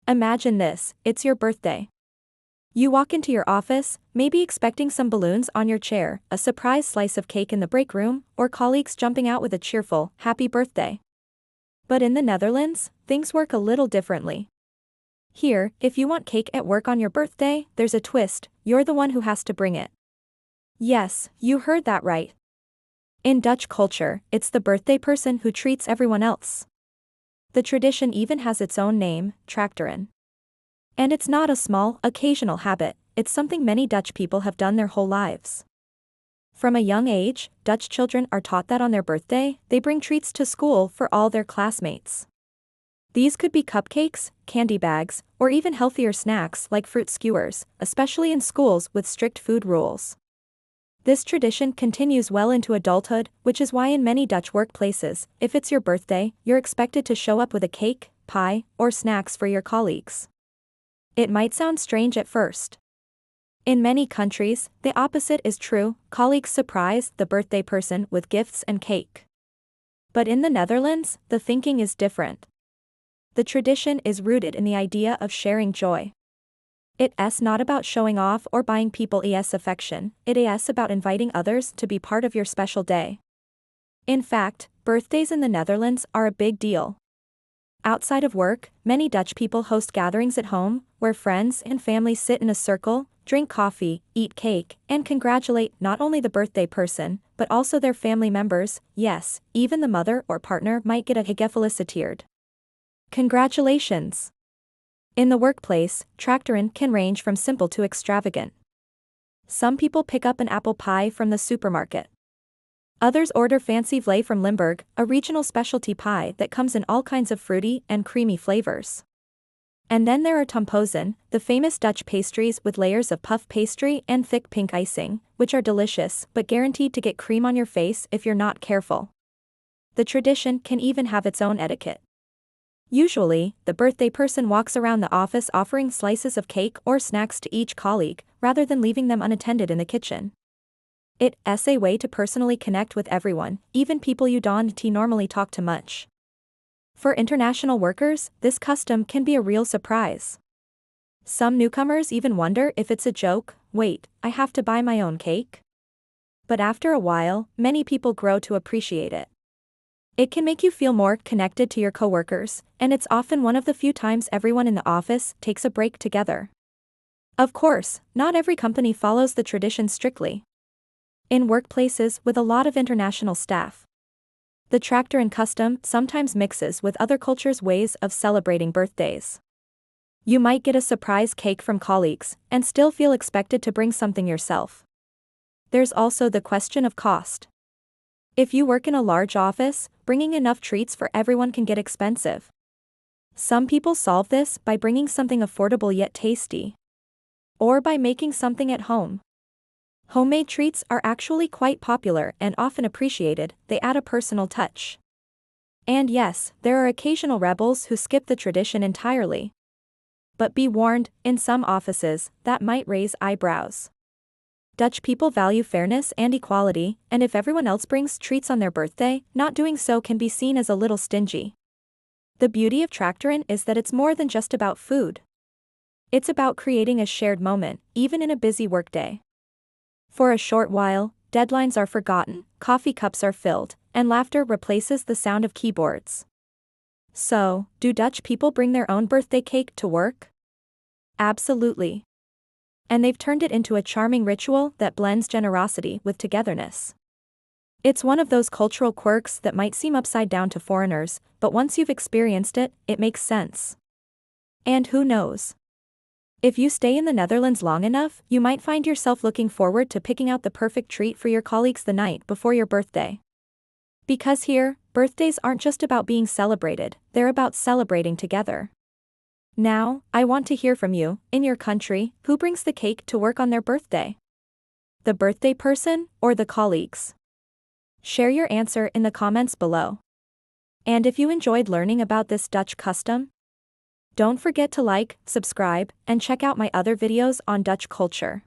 Imagine this, it's your birthday. You walk into your office, maybe expecting some balloons on your chair, a surprise slice of cake in the break room, or colleagues jumping out with a cheerful, happy birthday. But in the Netherlands, things work a little differently. Here, if you want cake at work on your birthday, there's a twist, you're the one who has to bring it. Yes, you heard that right. In Dutch culture, it's the birthday person who treats everyone else. The tradition even has its own name, tracteren. And it's not a small, occasional habit, it's something many Dutch people have done their whole lives. From a young age, Dutch children are taught that on their birthday, they bring treats to school for all their classmates. These could be cupcakes, candy bags, or even healthier snacks like fruit skewers, especially in schools with strict food rules. This tradition continues well into adulthood, which is why in many Dutch workplaces, if it's your birthday, you're expected to show up with a cake, pie, or snacks for your colleagues. It might sound strange at first. In many countries, the opposite is true, colleagues surprise the birthday person with gifts and cake. But in the Netherlands, the thinking is different. The tradition is rooted in the idea of sharing joy. It's not about showing off or buying people affection, it's about inviting others to be part of your special day. In fact, birthdays in the Netherlands are a big deal. Outside of work, many Dutch people host gatherings at home, where friends and family sit in a circle, drink coffee, eat cake, and congratulate not only the birthday person, but also their family members. Yes, even the mother or partner might get a gefeliciteerd. Congratulations! In the workplace, tracteren can range from simple to extravagant. Some people pick up an apple pie from the supermarket. Others order fancy vlees from Limburg, a regional specialty pie that comes in all kinds of fruity and creamy flavors. And then there are tompozen, the famous Dutch pastries with layers of puff pastry and thick pink icing, which are delicious but guaranteed to get cream on your face if you're not careful. The tradition can even have its own etiquette. Usually, the birthday person walks around the office offering slices of cake or snacks to each colleague, rather than leaving them unattended in the kitchen. It's a way to personally connect with everyone, even people you don't normally talk to much. For international workers, this custom can be a real surprise. Some newcomers even wonder if it's a joke. Wait, I have to buy my own cake? But after a while, many people grow to appreciate it. It can make you feel more connected to your coworkers, and it's often one of the few times everyone in the office takes a break together. Of course, not every company follows the tradition strictly. In workplaces with a lot of international staff, the tracteren custom sometimes mixes with other cultures' ways of celebrating birthdays. You might get a surprise cake from colleagues, and still feel expected to bring something yourself. There's also the question of cost. If you work in a large office, bringing enough treats for everyone can get expensive. Some people solve this by bringing something affordable yet tasty. Or by making something at home. Homemade treats are actually quite popular and often appreciated, they add a personal touch. And yes, there are occasional rebels who skip the tradition entirely. But be warned, in some offices, that might raise eyebrows. Dutch people value fairness and equality, and if everyone else brings treats on their birthday, not doing so can be seen as a little stingy. The beauty of tracteren is that it's more than just about food. It's about creating a shared moment, even in a busy workday. For a short while, deadlines are forgotten, coffee cups are filled, and laughter replaces the sound of keyboards. So, do Dutch people bring their own birthday cake to work? Absolutely. And they've turned it into a charming ritual that blends generosity with togetherness. It's one of those cultural quirks that might seem upside down to foreigners, but once you've experienced it, it makes sense. And who knows? If you stay in the Netherlands long enough, you might find yourself looking forward to picking out the perfect treat for your colleagues the night before your birthday. Because here, birthdays aren't just about being celebrated, they're about celebrating together. Now, I want to hear from you. In your country, who brings the cake to work on their birthday? The birthday person, or the colleagues? Share your answer in the comments below. And if you enjoyed learning about this Dutch custom, don't forget to like, subscribe, and check out my other videos on Dutch culture.